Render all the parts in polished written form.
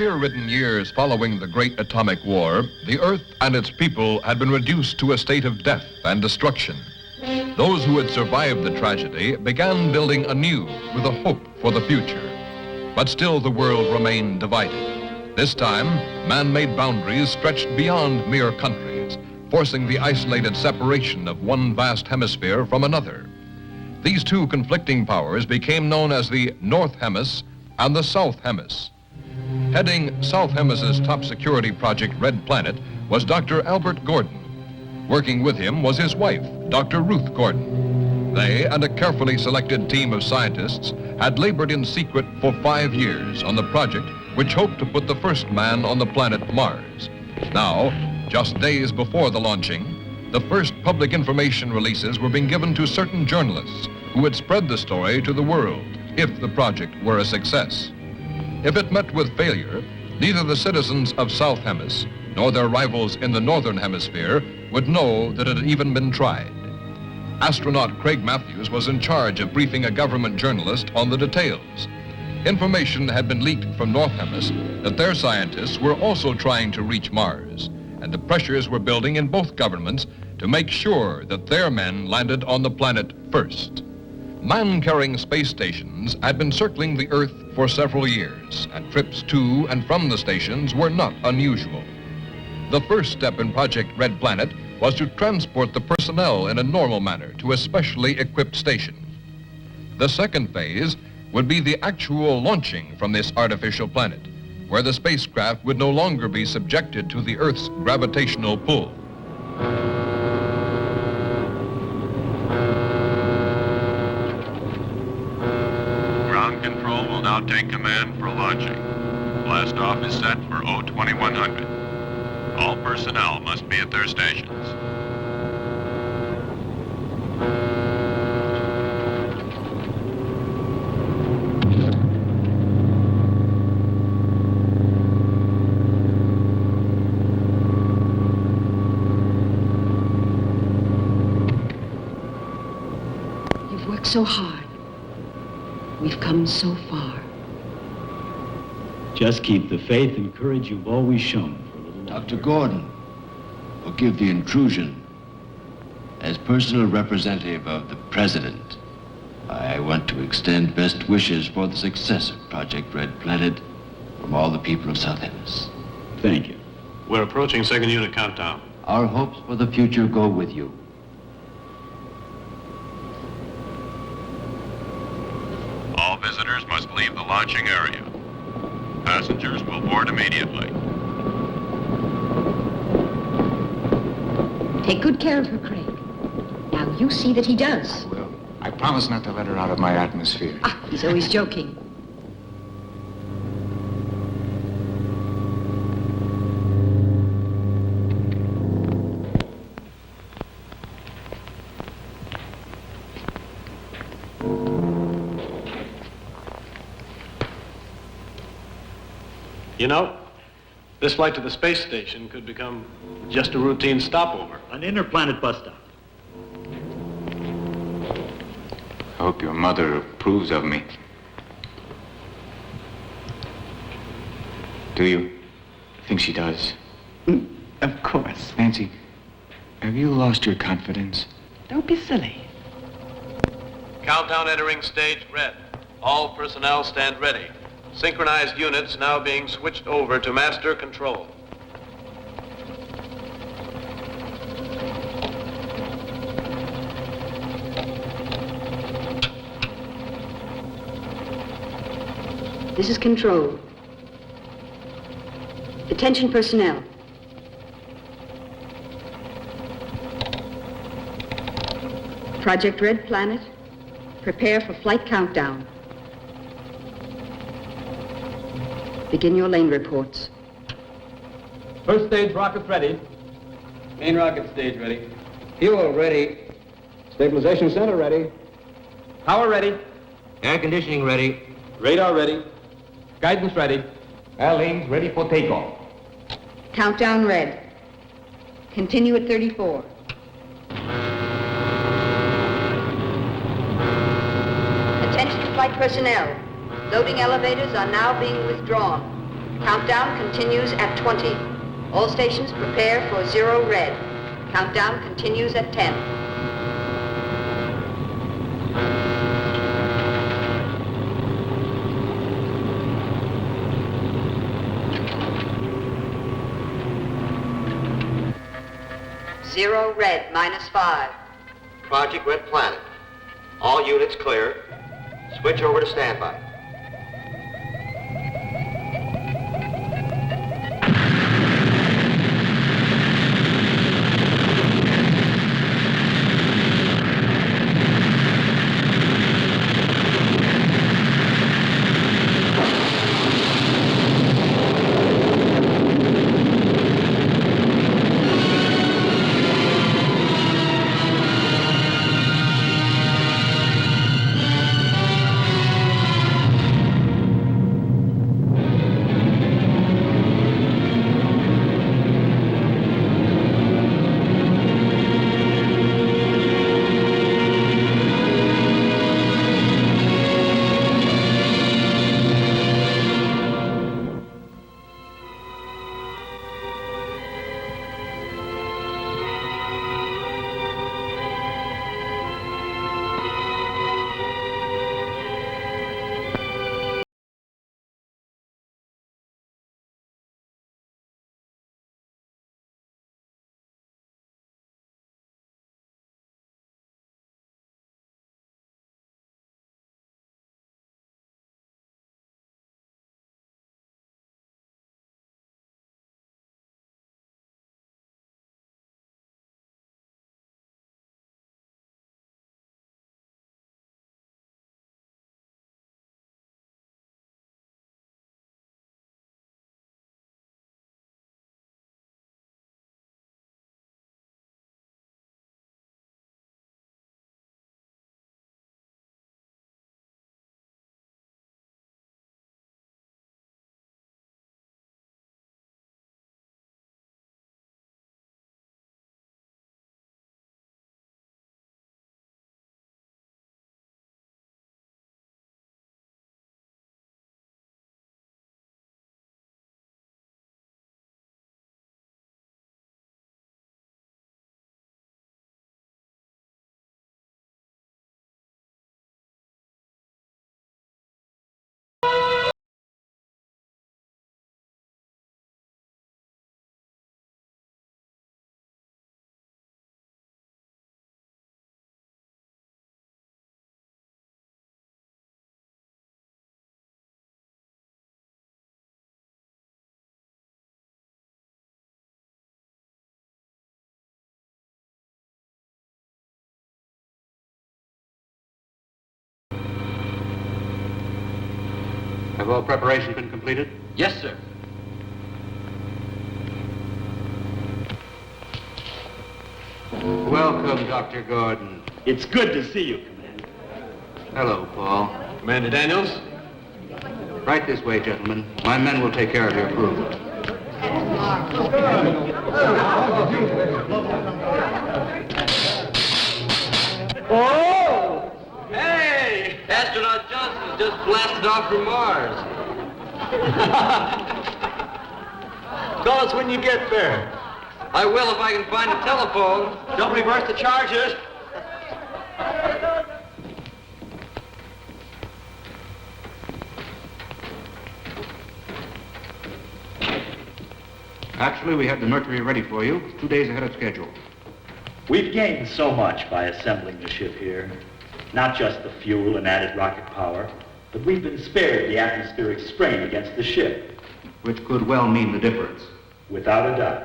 fear-ridden years following the Great Atomic War, the Earth and its people had been reduced to a state of death and destruction. Those who had survived the tragedy began building anew with a hope for the future. But still the world remained divided. This time, man-made boundaries stretched beyond mere countries, forcing the isolated separation of one vast hemisphere from another. These two conflicting powers became known as the North Hemis and the South Hemis. Heading South Hemis's top security project, Red Planet, was Dr. Albert Gordon. Working with him was his wife, Dr. Ruth Gordon. They and a carefully selected team of scientists had labored in secret for 5 years on the project which hoped to put the first man on the planet Mars. Now, just days before the launching, the first public information releases were being given to certain journalists who would spread the story to the world if the project were a success. If it met with failure, neither the citizens of South Hemis nor their rivals in the Northern Hemisphere would know that it had even been tried. Astronaut Craig Matthews was in charge of briefing a government journalist on the details. Information had been leaked from North Hemis that their scientists were also trying to reach Mars, and the pressures were building in both governments to make sure that their men landed on the planet first. Man-carrying space stations had been circling the Earth for several years, and trips to and from the stations were not unusual. The first step in Project Red Planet was to transport the personnel in a normal manner to a specially equipped station. The second phase would be the actual launching from this artificial planet, where the spacecraft would no longer be subjected to the Earth's gravitational pull. Ground control will now take command for launching. Blast off is set for 02100. All personnel must be at their stations. You've worked so hard. We've come so far. Just keep the faith and courage you've always shown. Dr. Gordon, forgive the intrusion. As personal representative of the President, I want to extend best wishes for the success of Project Red Planet from all the people of South Hemis. Thank you. We're approaching second unit countdown. Our hopes for the future go with you. All visitors must leave the launching area. Passengers will board immediately. Take good care of her, Craig. Now you see that he does. I will. I promise not to let her out of my atmosphere. Ah, he's always joking. You know, this flight to the space station could become just a routine stopover. An interplanet bus stop. I hope your mother approves of me. Do you? I think she does. Of course. Nancy, have you lost your confidence? Don't be silly. Countdown entering stage red. All personnel stand ready. Synchronized units now being switched over to master control. This is control. Attention personnel. Project Red Planet, prepare for flight countdown. Begin your lane reports. First stage rockets ready. Main rocket stage ready. Fuel ready. Stabilization center ready. Power ready. Air conditioning ready. Radar ready. Guidance ready. Airlanes ready for takeoff. Countdown red. Continue at 34. Attention flight personnel. Loading elevators are now being withdrawn. Countdown Countdown continues at 20. All stations prepare for 0 red. Countdown continues at 10. Zero red, -5. Project Red Planet. All units clear. Switch over to standby. Have all preparations been completed? Yes, sir. Welcome, Dr. Gordon. It's good to see you, Commander. Hello, Paul. Commander Daniels? Right this way, gentlemen. My men will take care of your crew. Oh! Hey! Astronaut Johnson's just blasted off from Mars. Call us when you get there. I will if I can find a telephone. Don't reverse the charges. Actually, we had the Mercury ready for you 2 days ahead of schedule. We've gained so much by assembling the ship here. Not just the fuel and added rocket power, but we've been spared the atmospheric strain against the ship. Which could well mean the difference. Without a doubt.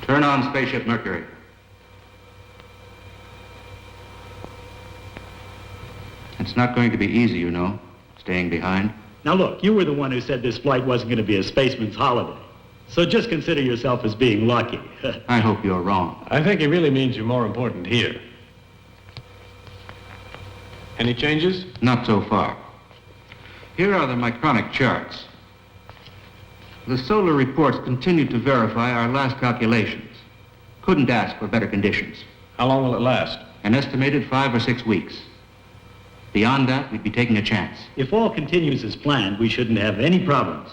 Turn on Spaceship Mercury. It's not going to be easy, you know, staying behind. Now look, you were the one who said this flight wasn't going to be a spaceman's holiday. So just consider yourself as being lucky. I hope you're wrong. I think he really means you're more important here. Any changes? Not so far. Here are the micronic charts. The solar reports continue to verify our last calculations. Couldn't ask for better conditions. How long will it last? An estimated 5 or 6 weeks. Beyond that, we'd be taking a chance. If all continues as planned, we shouldn't have any problems.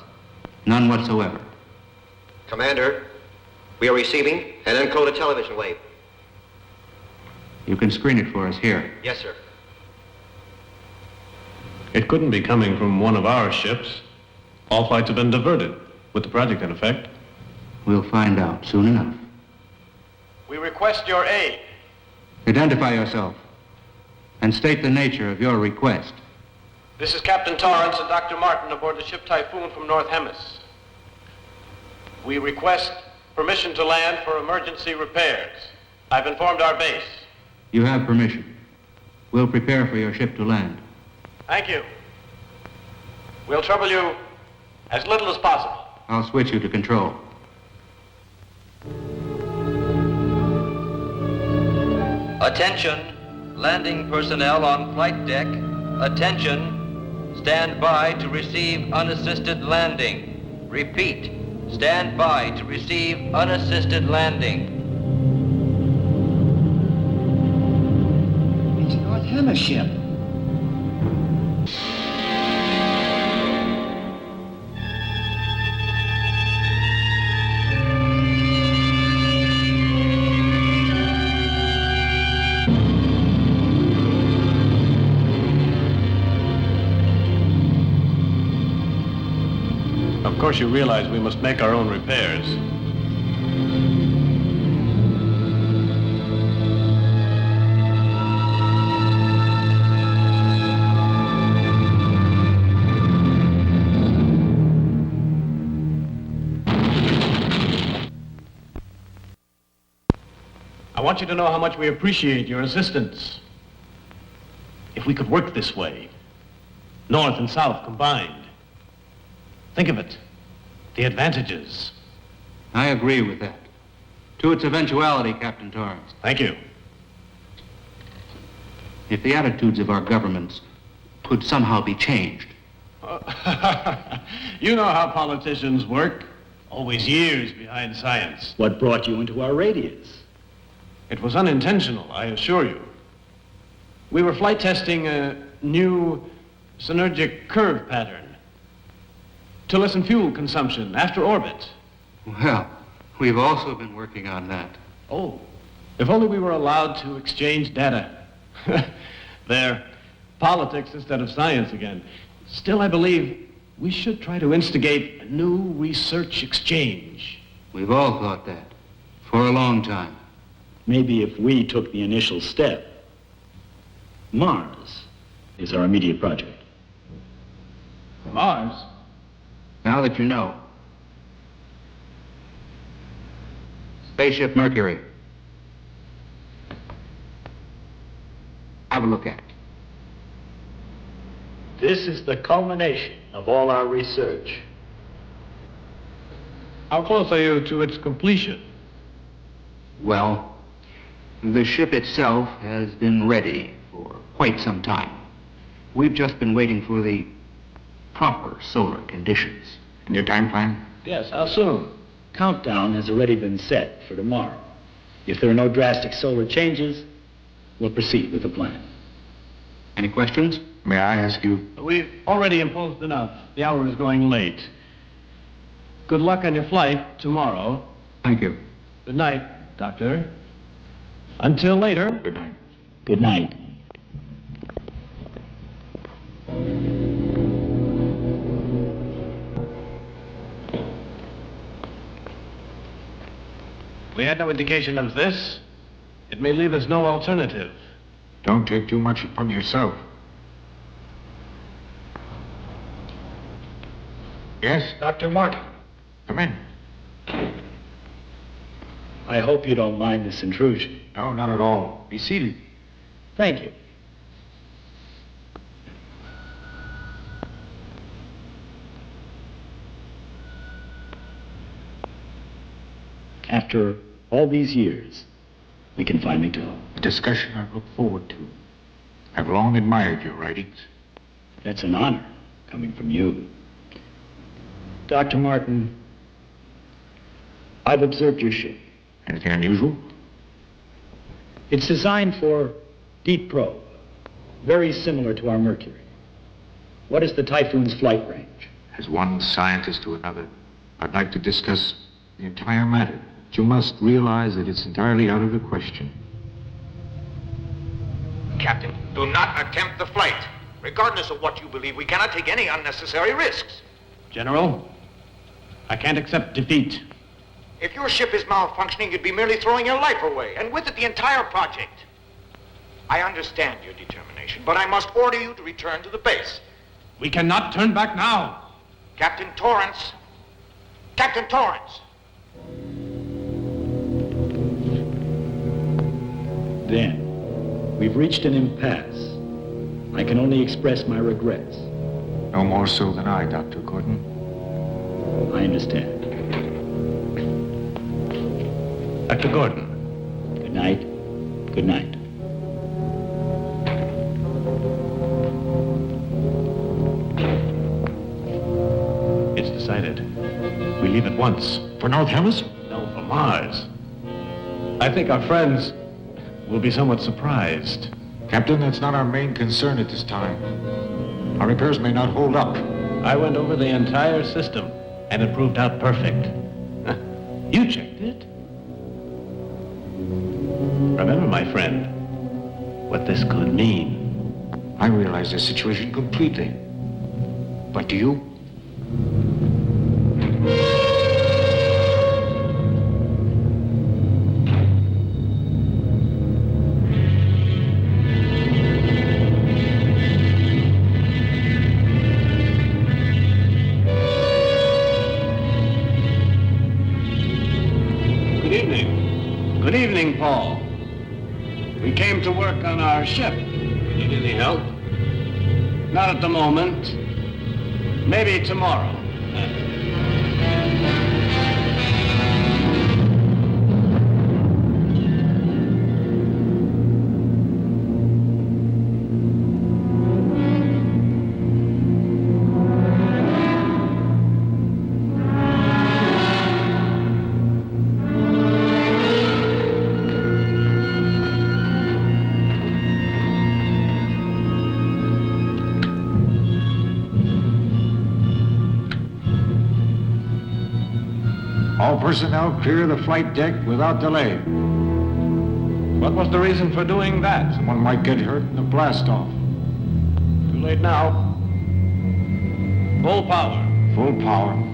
None whatsoever. Commander, we are receiving an encoded television wave. You can screen it for us here. Yes, sir. It couldn't be coming from one of our ships. All flights have been diverted, with the project in effect. We'll find out soon enough. We request your aid. Identify yourself and state the nature of your request. This is Captain Torrance and Dr. Martin aboard the ship Typhoon from North Hemis. We request permission to land for emergency repairs. I've informed our base. You have permission. We'll prepare for your ship to land. Thank you. We'll trouble you as little as possible. I'll switch you to control. Attention, landing personnel on flight deck. Attention, stand by to receive unassisted landing. Repeat, stand by to receive unassisted landing. It's North Hemis ship. Of course, you realize we must make our own repairs. I want you to know how much we appreciate your assistance. If we could work this way, North and South combined. Think of it. The advantages. I agree with that. To its eventuality, Captain Torrance. Thank you. If the attitudes of our governments could somehow be changed. You know how politicians work. Always years behind science. What brought you into our radius? It was unintentional, I assure you. We were flight testing a new synergic curve pattern to lessen fuel consumption after orbit. Well, we've also been working on that. Oh, if only we were allowed to exchange data. They're politics instead of science again. Still, I believe we should try to instigate a new research exchange. We've all thought that for a long time. Maybe if we took the initial step. Mars is our immediate project. Mars? Now that you know. Spaceship Mercury. Have a look at it. This is the culmination of all our research. How close are you to its completion? Well, the ship itself has been ready for quite some time. We've just been waiting for the proper solar conditions. And your time plan? Yes, how soon? Countdown has already been set for tomorrow. If there are no drastic solar changes, we'll proceed with the plan. Any questions? May I ask you? We've already imposed enough. The hour is going late. Good luck on your flight tomorrow. Thank you. Good night, Doctor. Until later. Good night. Good night. We had no indication of this. It may leave us no alternative. Don't take too much upon yourself. Yes? Dr. Martin. Come in. I hope you don't mind this intrusion. No, not at all. Be seated. Thank you. After all these years, we can finally talk. A discussion I look forward to. I've long admired your writings. That's an honor coming from you. Dr. Martin, I've observed your ship. Anything unusual? It's designed for deep probe. very similar to our Mercury. What is the Typhoon's flight range? As one scientist to another, I'd like to discuss the entire matter. But you must realize that it's entirely out of the question. Captain, do not attempt the flight. Regardless of what you believe, we cannot take any unnecessary risks. General, I can't accept defeat. If your ship is malfunctioning, you'd be merely throwing your life away, and with it the entire project. I understand your determination, but I must order you to return to the base. We cannot turn back now. Captain Torrance. Captain Torrance. Dan, we've reached an impasse. I can only express my regrets. No more so than I, Dr. Gordon. I understand. Dr. Gordon. Good night. Good night. It's decided. We leave at once. For North Hemisphere? No, for Mars. I think our friends will be somewhat surprised. Captain, that's not our main concern at this time. Our repairs may not hold up. I went over the entire system, and it proved out perfect. You checked it. Remember, my friend, what this could mean. I realize the situation completely. But do you? Good evening, Paul. We came to work on our ship. Need any help? Not at the moment. Maybe tomorrow. All personnel clear the flight deck without delay. What was the reason for doing that? Someone might get hurt in the blast-off. Too late now. Full power. Full power.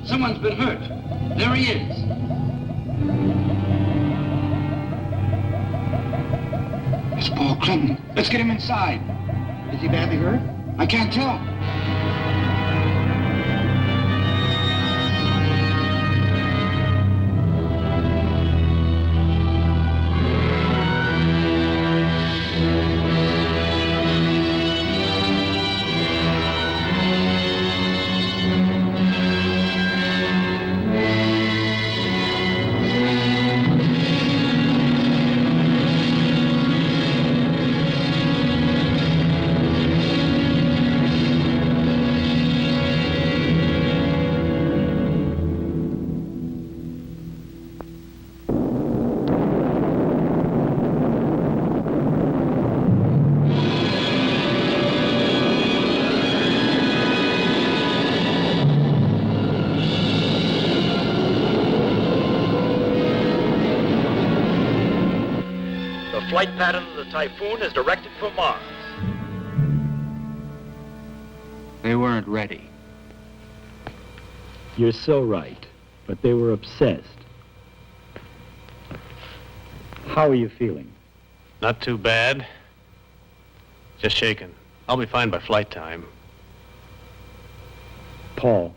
Someone's been hurt. There he is. It's Paul Clinton. Let's get him inside. Is he badly hurt? I can't tell. Flight pattern of the Typhoon is directed for Mars. They weren't ready. You're so right, but they were obsessed. How are you feeling? Not too bad. Just shaken. I'll be fine by flight time. Paul.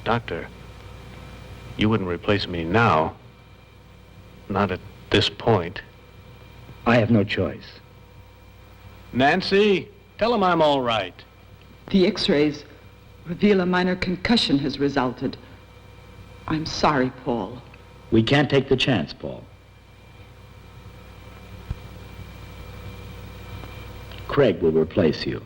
Doctor, you wouldn't replace me now. Not at this point. I have no choice. Nancy, tell him I'm all right. The x-rays reveal a minor concussion has resulted. I'm sorry, Paul. We can't take the chance, Paul. Craig will replace you.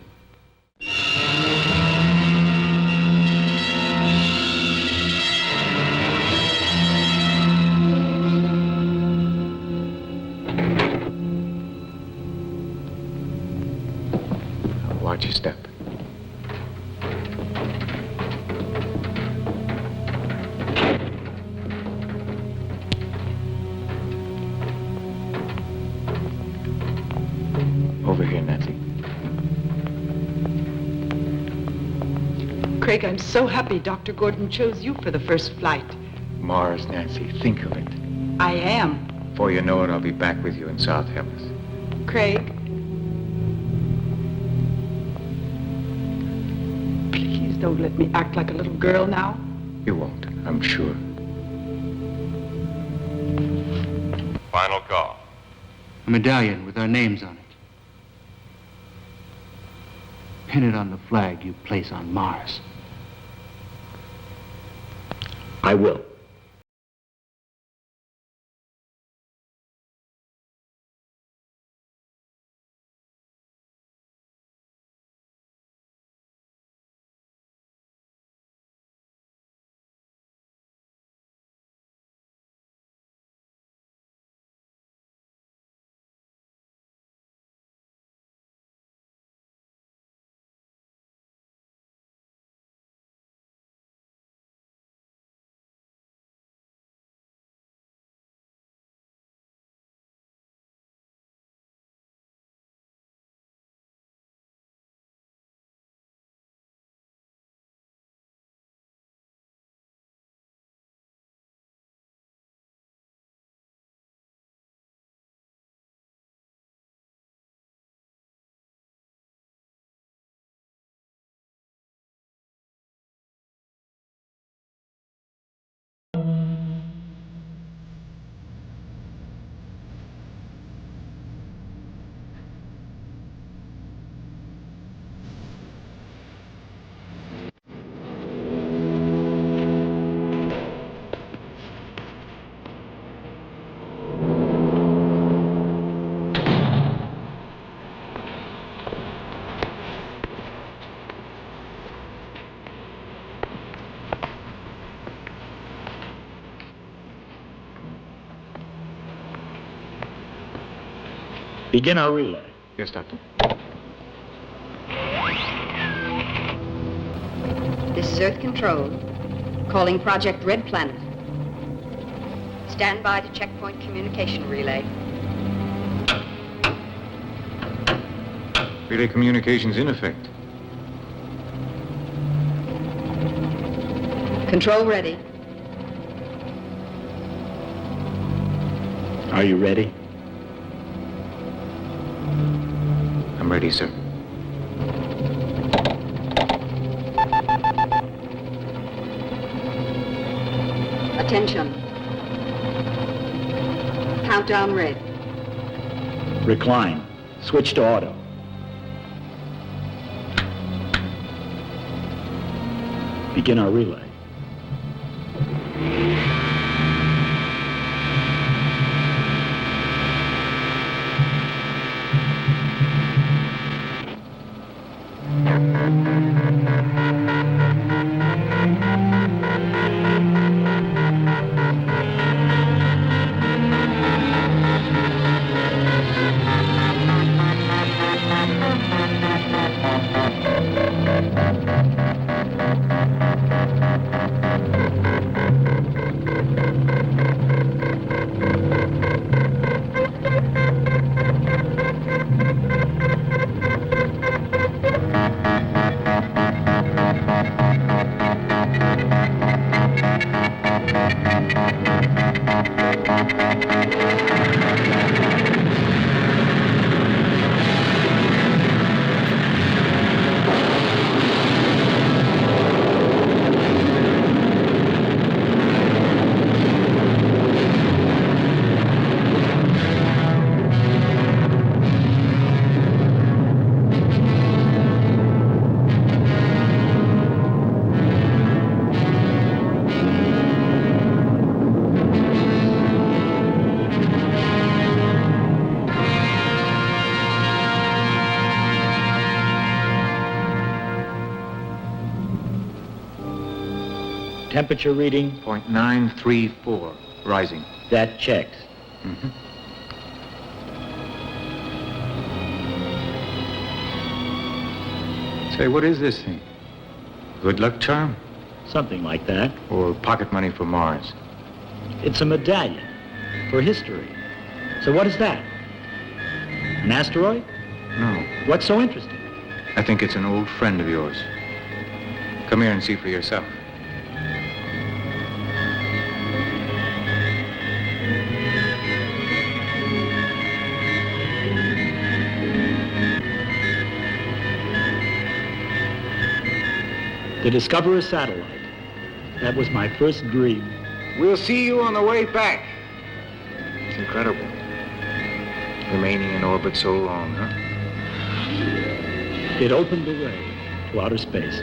Watch your step. Over here, Nancy. Craig, I'm so happy Dr. Gordon chose you for the first flight. Mars, Nancy, think of it. I am. Before you know it, I'll be back with you in South Hellas. Craig. Please don't let me act like a little girl now. You won't, I'm sure. Final call. A medallion with our names on it. Pin it on the flag you place on Mars. I will. Begin our relay. Yes, Doctor. This is Earth Control, calling Project Red Planet. Stand by to checkpoint communication relay. Relay communications in effect. Control ready. Are you ready? I'm ready, sir. Attention. Countdown red. Recline. Switch to auto. Begin our relay. Temperature reading? 0.934, rising. That checks. Mm-hmm. Say, what is this thing? Good luck charm? Something like that. Or pocket money for Mars? It's a medallion for history. So what is that? An asteroid? No. What's so interesting? I think it's an old friend of yours. Come here and see for yourself. To discover a satellite. That was my first dream. We'll see you on the way back. It's incredible. Remaining in orbit so long, huh? It opened the way to outer space.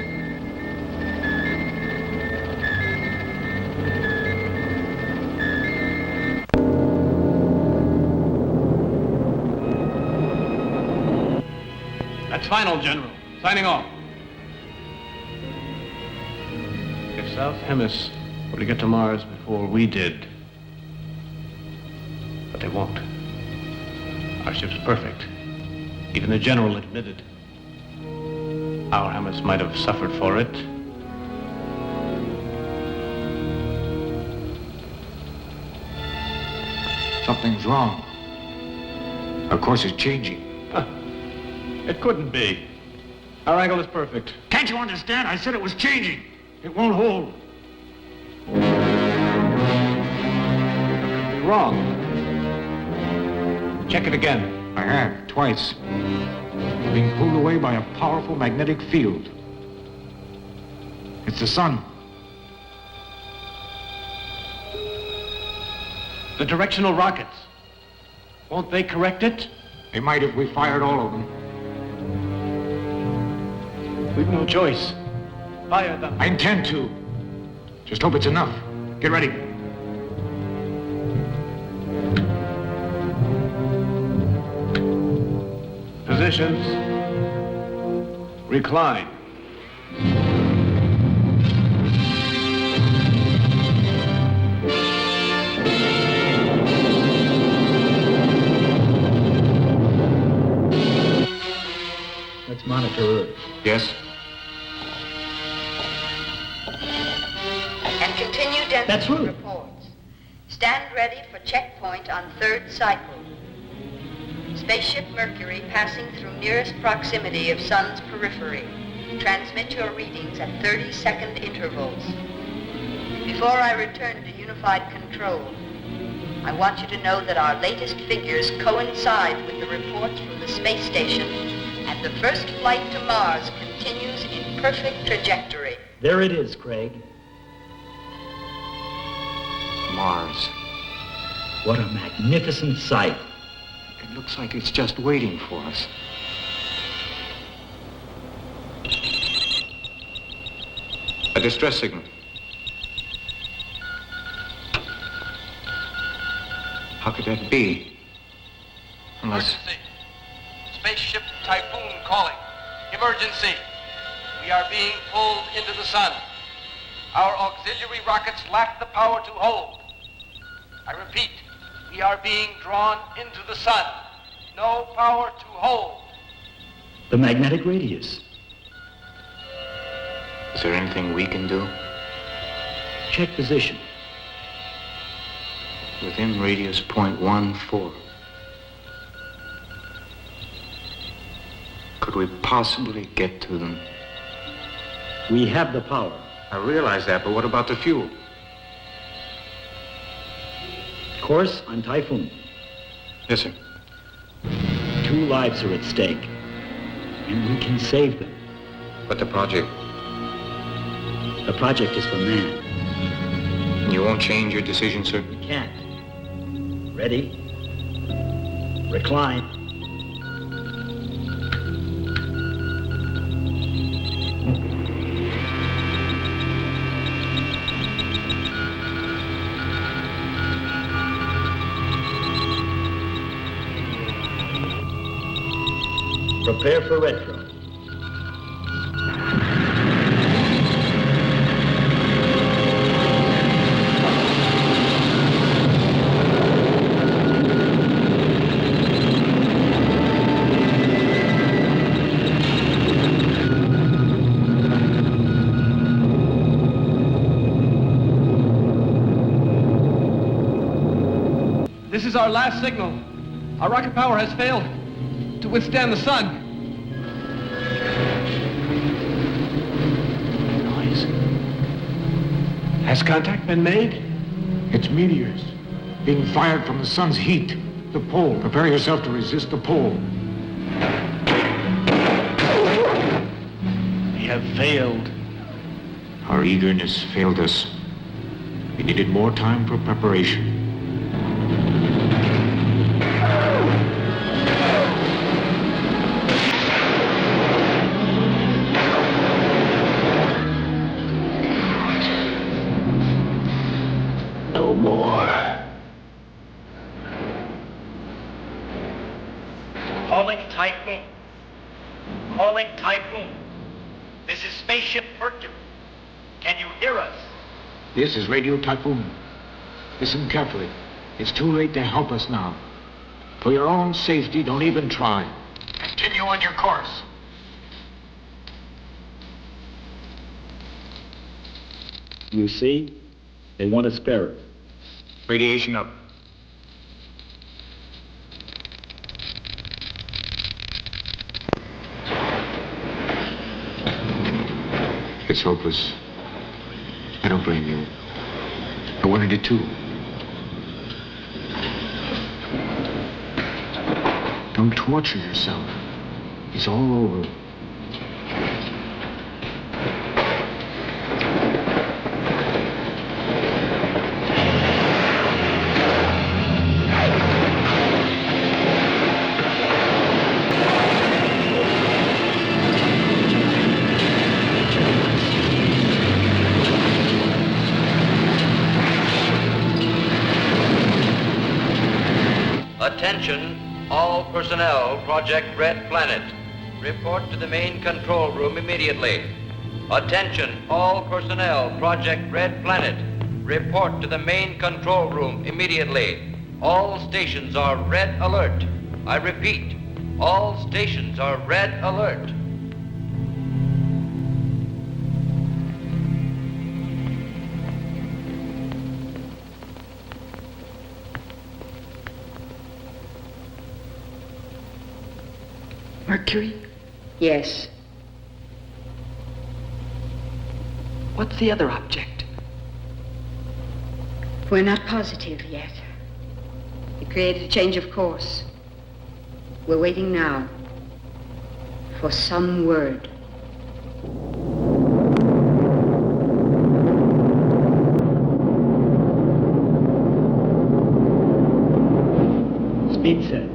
That's final, General. Signing off. If South Hemis were to get to Mars before we did, but they won't. Our ship's perfect. Even the General admitted. Our Hemis might have suffered for it. Something's wrong. Our course is changing. It couldn't be. Our angle is perfect. Can't you understand? I said it was changing. It won't hold. You're wrong. Check it again. I have, twice. We're being pulled away by a powerful magnetic field. It's the sun. The directional rockets. Won't they correct it? They might if we fired all of them. We've no choice. Fire them. I intend to. Just hope it's enough. Get ready. Positions. Recline. Let's monitor Earth. Yes? And continue density That's right. reports. Stand ready for checkpoint on third cycle. Spaceship Mercury passing through nearest proximity of Sun's periphery. Transmit your readings at 30-second intervals. Before I return to unified control, I want you to know that our latest figures coincide with the reports from the space station, and the first flight to Mars continues in perfect trajectory. There it is, Craig. Mars. What a magnificent sight. It looks like it's just waiting for us. A distress signal. How could that be? Unless... Emergency. Spaceship Typhoon calling. Emergency. We are being pulled into the sun. Our auxiliary rockets lack the power to hold. I repeat, we are being drawn into the sun. No power to hold. The magnetic radius. Is there anything we can do? Check position. Within radius 0.14. Could we possibly get to them? We have the power. I realize that, but what about the fuel? Course on Typhoon. Yes, sir. 2 lives are at stake, and we can save them. But the project? The project is for man. You won't change your decision, sir? We can't. Ready? Recline. Prepare for retro. This is our last signal. Our rocket power has failed to withstand the sun. Noise. Has contact been made? It's meteors being fired from the sun's heat. The pole. Prepare yourself to resist the pole. We have failed. Our eagerness failed us. We needed more time for preparation. No more. Calling Typhoon. Calling Typhoon. This is Spaceship Mercury. Can you hear us? This is Radio Typhoon. Listen carefully. It's too late to help us now. For your own safety, don't even try. Continue on your course. You see? They want to spare it. Radiation up. It's hopeless. I don't blame you. I wanted it too. Don't torture yourself. It's all over. Attention, all personnel, Project Red Planet. Report to the main control room immediately. Attention, all personnel, Project Red Planet. Report to the main control room immediately. All stations are red alert. I repeat, all stations are red alert. Mercury? Yes. What's the other object? We're not positive yet. It created a change of course. We're waiting now for some word. Speed set.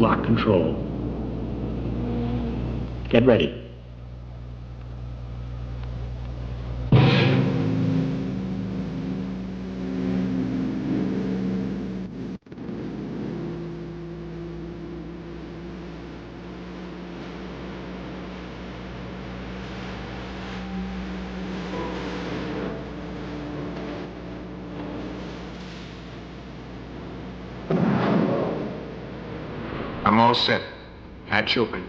Lock control. Get ready. I'm all set. Hatch open.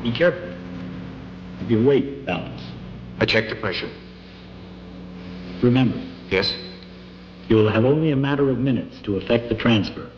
Be careful. Keep your weight balanced. I checked the pressure. Remember, Yes? you will have only a matter of minutes to effect the transfer.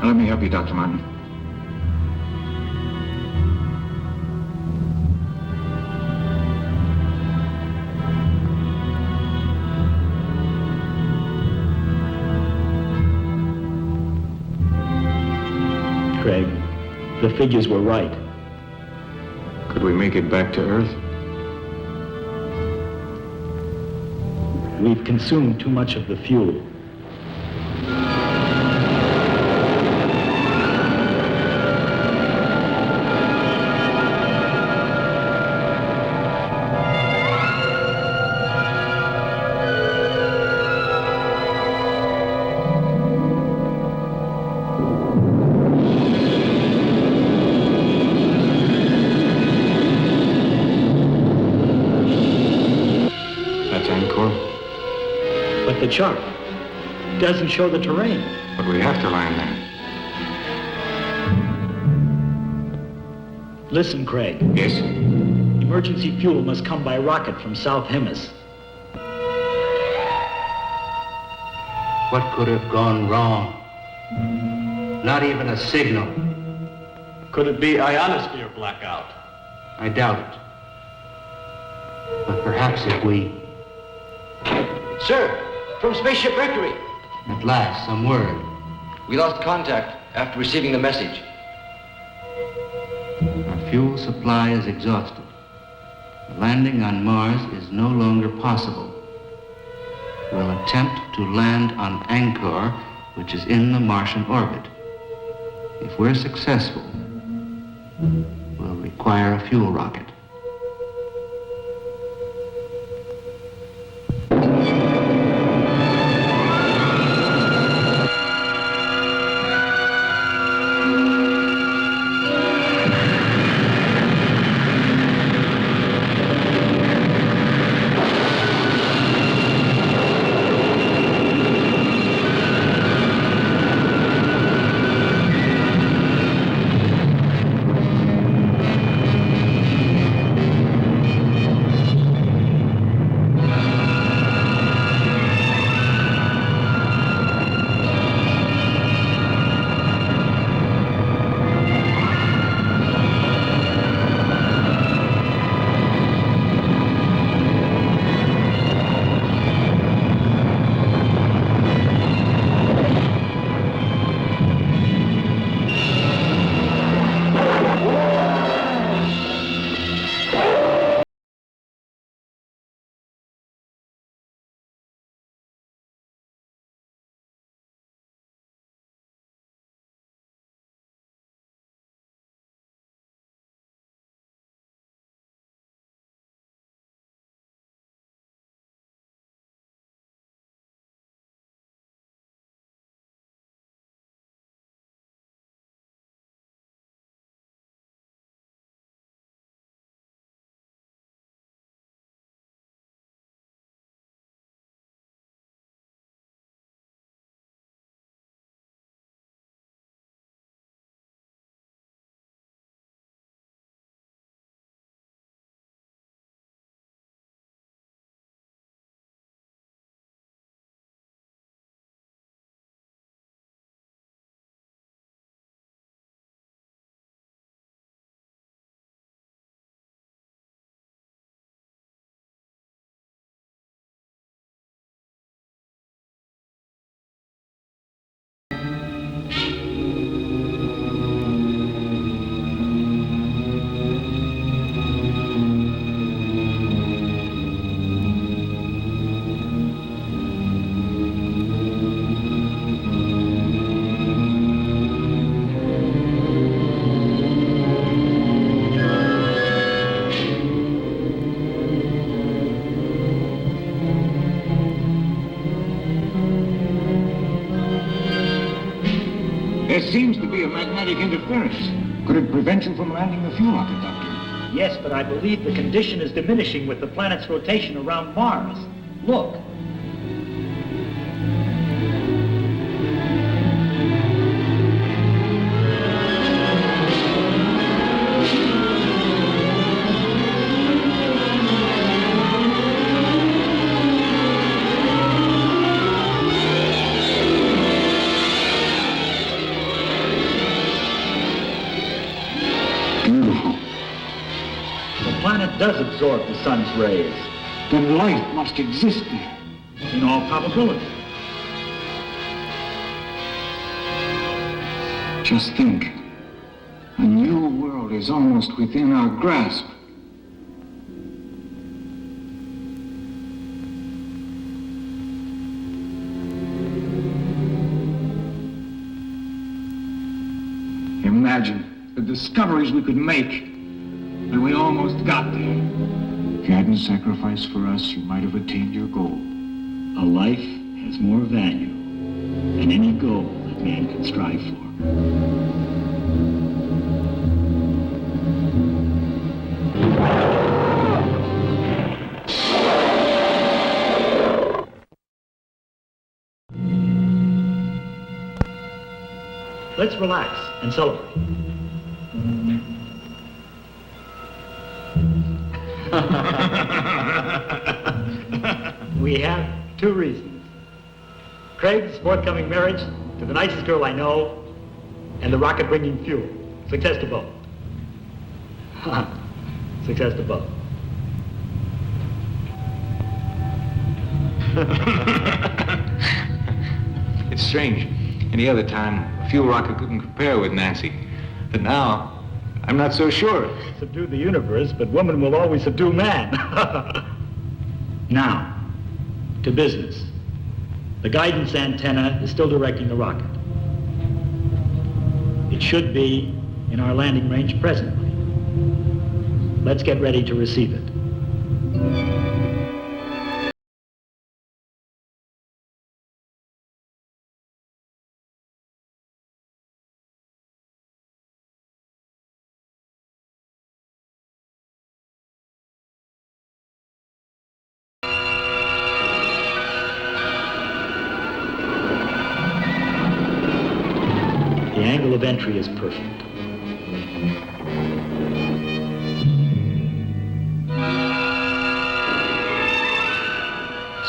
Now, let me help you, Dr. Martin. Craig, the figures were right. Could we make it back to Earth? We've consumed too much of the fuel. The chart doesn't show the terrain. But we have to land there. Listen, Craig. Yes? Emergency fuel must come by rocket from South Hemis. What could have gone wrong? Not even a signal. Could it be ionosphere blackout? I doubt it. But perhaps if we... Sir, from Spaceship Mercury. At last, some word. We lost contact after receiving the message. Our fuel supply is exhausted. Landing on Mars is no longer possible. We'll attempt to land on Angkor, which is in the Martian orbit. If we're successful, we'll require a fuel rocket. There seems to be a magnetic interference. Could it prevent you from landing the fuel rocket, Doctor? Yes, but I believe the condition is diminishing with the planet's rotation around Mars. Look. does absorb the sun's rays. Then life must exist there. In all probability. Just think. A new world is almost within our grasp. Imagine the discoveries we could make, and we almost got there. If you hadn't sacrificed for us, you might have attained your goal. A life has more value than any goal that man can strive for. Let's relax and celebrate. We have 2 reasons. Craig's forthcoming marriage to the nicest girl I know, and the rocket bringing fuel. Success to both. Success to both. It's strange. Any other time, a fuel rocket couldn't compare with Nancy. But now, I'm not so sure. Subdue the universe, but woman will always subdue man. Now, to business. The guidance antenna is still directing the rocket. It should be in our landing range presently. Let's get ready to receive it. The angle of entry is perfect.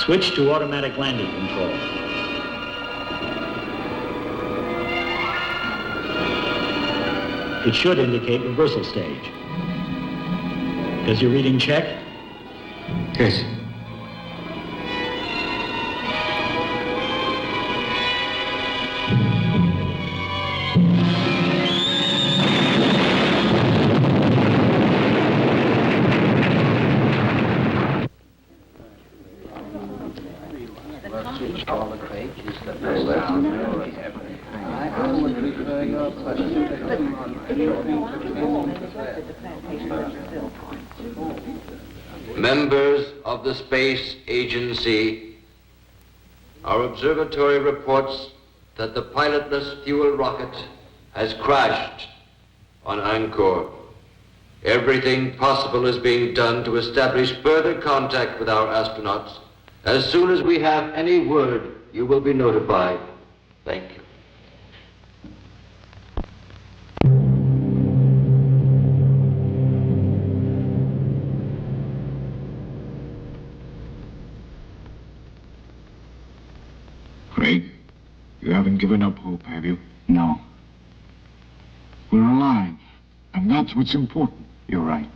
Switch to automatic landing control. It should indicate reversal stage. Does your reading check? Yes. Members of the Space Agency, our observatory reports that the pilotless fuel rocket has crashed on Angkor. Everything possible is being done to establish further contact with our astronauts. As soon as we have any word, you will be notified. Thank you. Craig, you haven't given up hope, have you? No. We're alive, and that's what's important. You're right.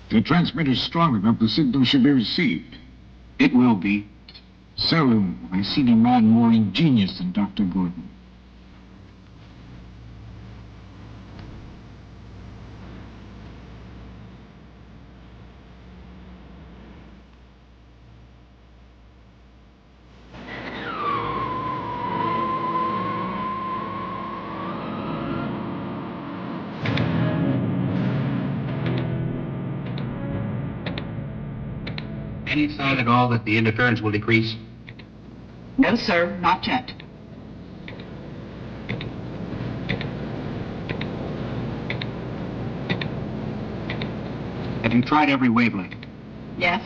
The transmitter's strong enough, the signal should be received. It will be. Seldom have I seen a man more ingenious than Dr. Gordon. Any sign at all that the interference will decrease? No, sir, not yet. Have you tried every wavelength? Yes.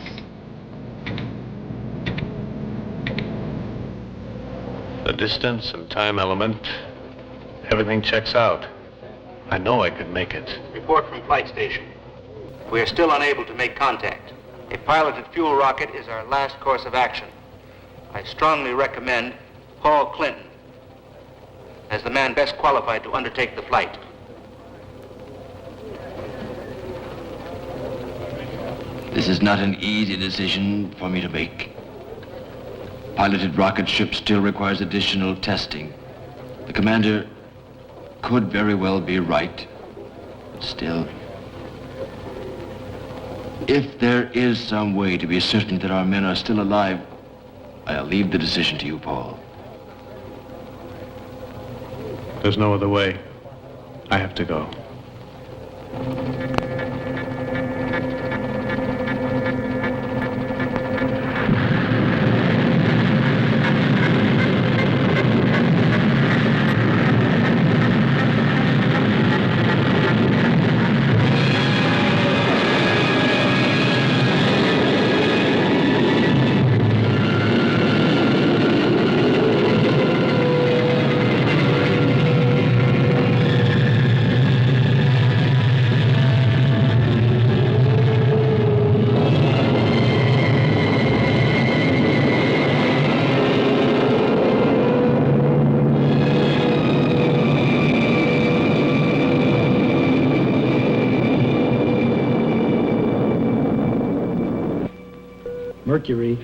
The distance and time element, everything checks out. I know I could make it. Report from flight station. We are still unable to make contact. A piloted fuel rocket is our last course of action. I strongly recommend Paul Clinton as the man best qualified to undertake the flight. This is not an easy decision for me to make. Piloted rocket ship still requires additional testing. The commander could very well be right, but still, if there is some way to be certain that our men are still alive, I'll leave the decision to you, Paul. There's no other way. I have to go. Mercury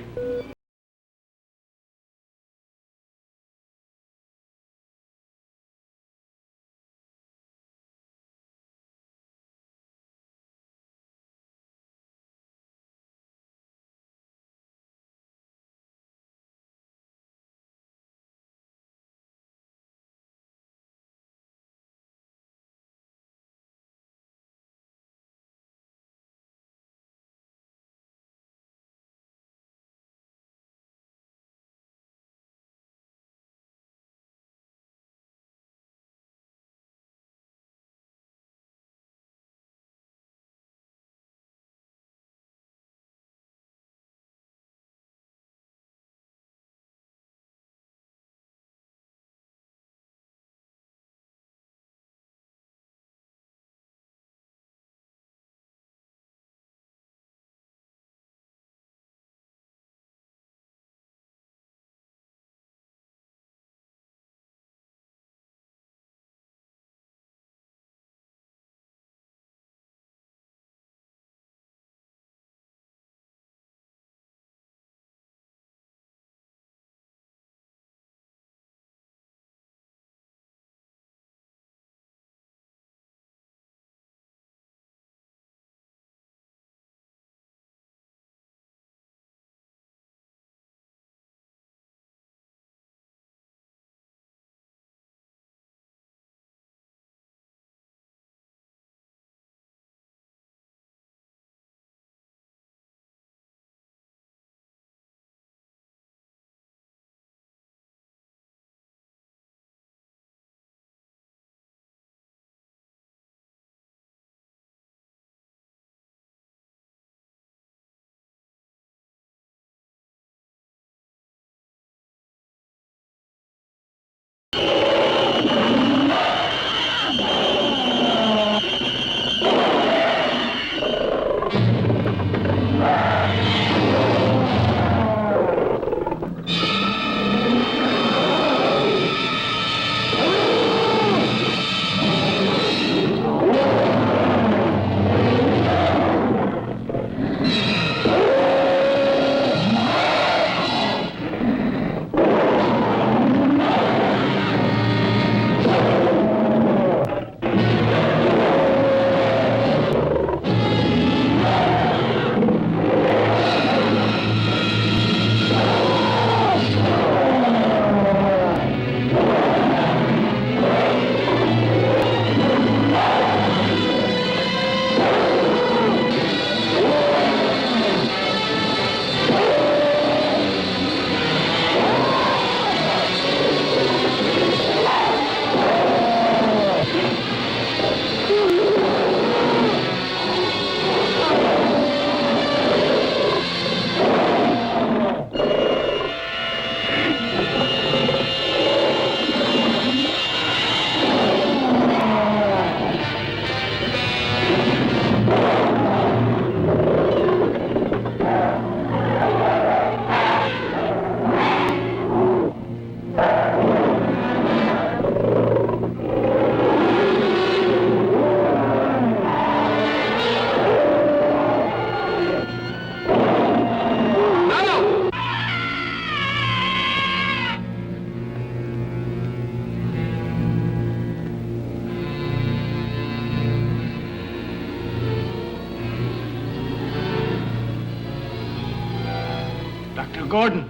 Gordon.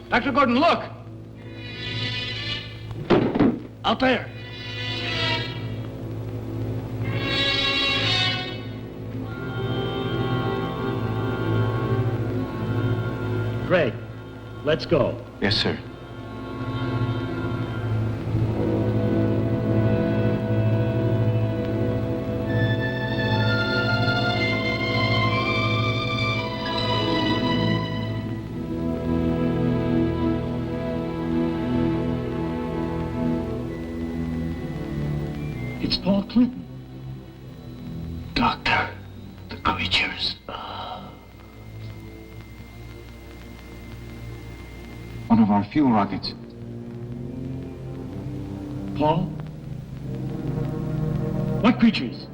Dr. Gordon, look! Out there. Craig, let's go. Yes, sir. It's Paul Clinton. Doctor, the creatures. One of our fuel rockets. Paul? What creatures?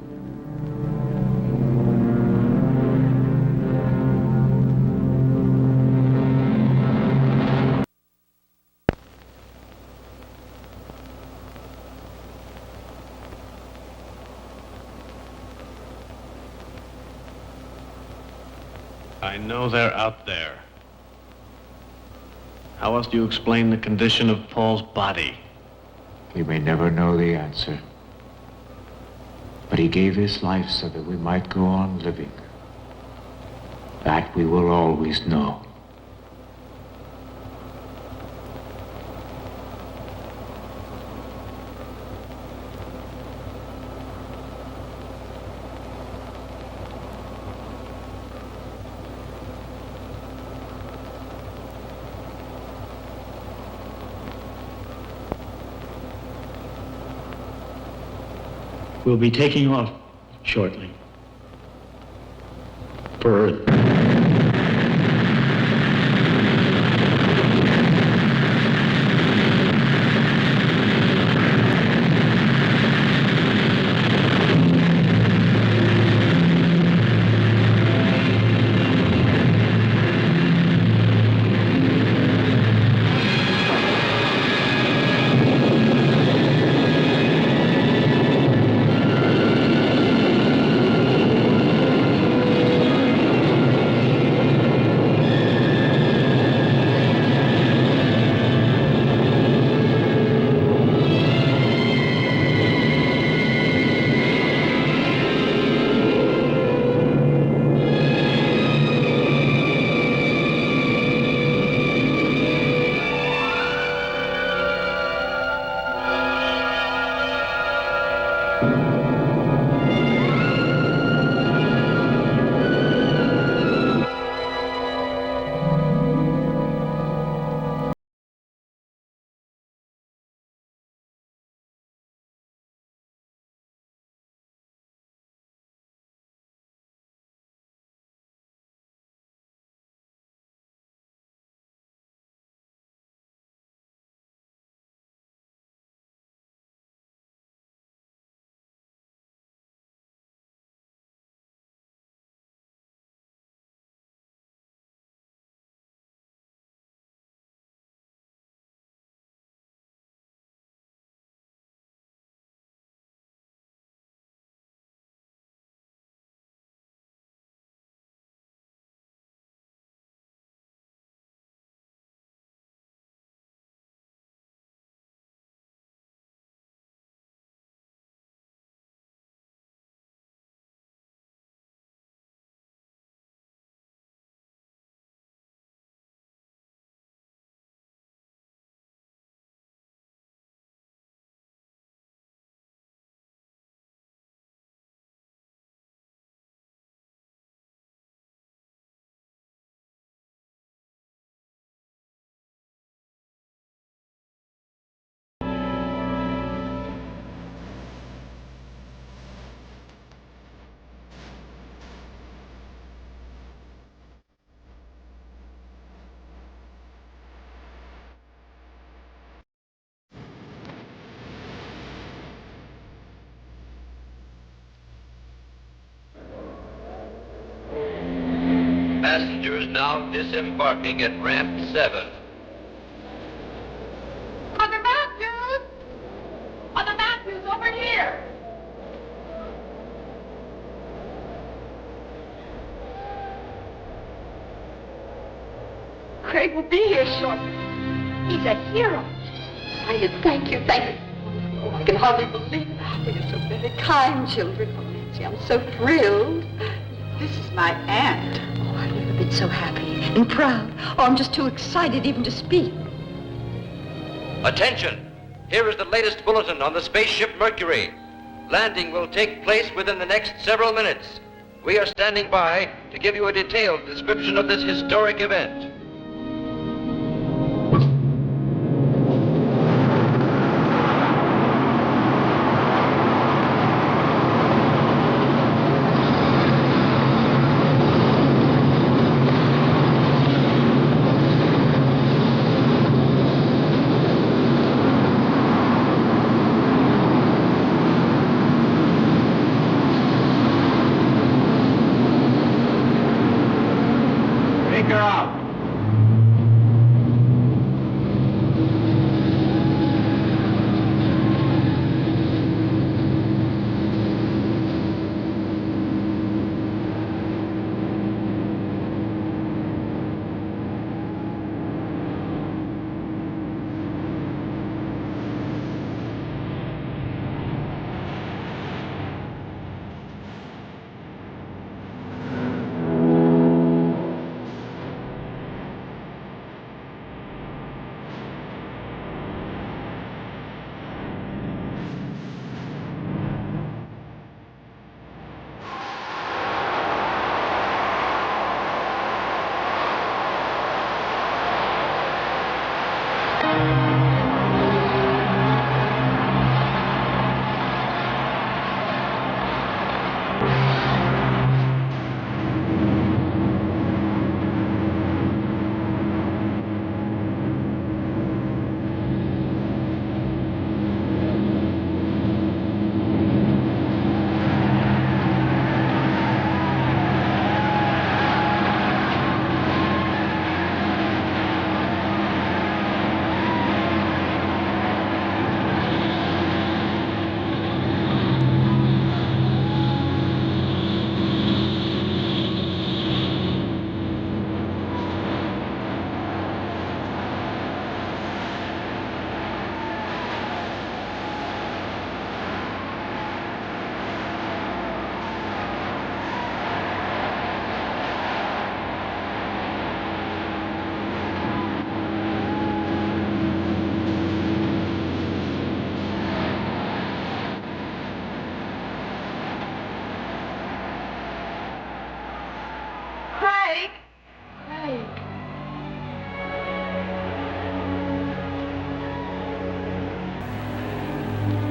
I know they're out there. How else do you explain the condition of Paul's body? We may never know the answer. But he gave his life so that we might go on living. That we will always know. We'll be taking off shortly. For Earth. Passengers now disembarking at ramp 7. Mother Matthews! Mother Matthews, over here! Craig will be here shortly. He's a hero. Thank you. Oh, I can hardly believe it. Oh, you're so very kind, children. Oh, Nancy, I'm so thrilled. This is my aunt. Oh, I've never been so happy and proud. Oh, I'm just too excited even to speak. Attention! Here is the latest bulletin on the spaceship Mercury. Landing will take place within the next several minutes. We are standing by to give you a detailed description of this historic event.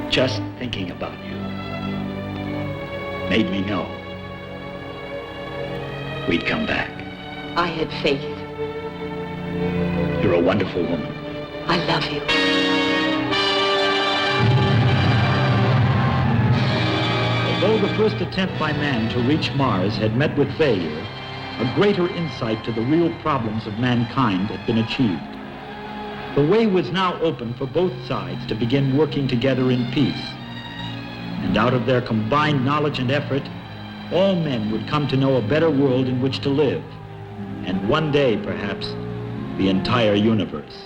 Just thinking about you made me know we'd come back. I had faith. You're a wonderful woman. I love you. Although the first attempt by man to reach Mars had met with failure, a greater insight to the real problems of mankind had been achieved. The way was now open for both sides to begin working together in peace. And out of their combined knowledge and effort, all men would come to know a better world in which to live. And one day, perhaps, the entire universe.